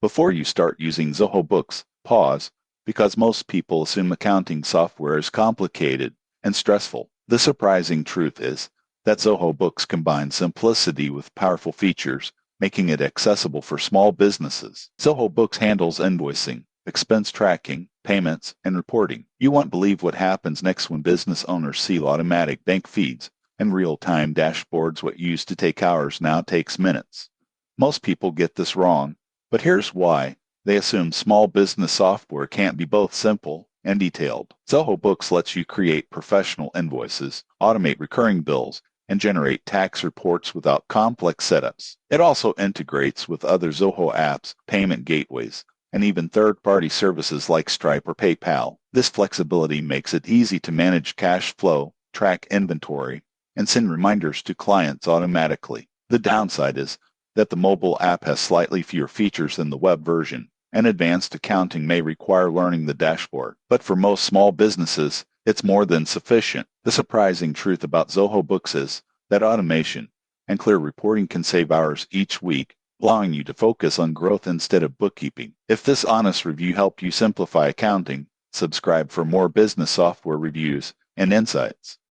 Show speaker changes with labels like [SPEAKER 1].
[SPEAKER 1] Before you start using Zoho Books, pause, because most people assume accounting software is complicated and stressful. The surprising truth is that Zoho Books combines simplicity with powerful features, making it accessible for small businesses. Zoho Books handles invoicing, expense tracking, payments, and reporting. You won't believe what happens next when business owners see automatic bank feeds and real-time dashboards. What used to take hours now takes minutes. Most people get this wrong, but here's why. They assume small business software can't be both simple and detailed. Zoho Books lets you create professional invoices, automate recurring bills, and generate tax reports without complex setups. It also integrates with other Zoho apps, payment gateways, and even third-party services like Stripe or PayPal. This flexibility makes it easy to manage cash flow, track inventory, and send reminders to clients automatically. The downside is that the mobile app has slightly fewer features than the web version, and advanced accounting may require learning the dashboard. But for most small businesses, it's more than sufficient. The surprising truth about Zoho Books is that automation and clear reporting can save hours each week, allowing you to focus on growth instead of bookkeeping. If this honest review helped you simplify accounting, subscribe for more business software reviews and insights.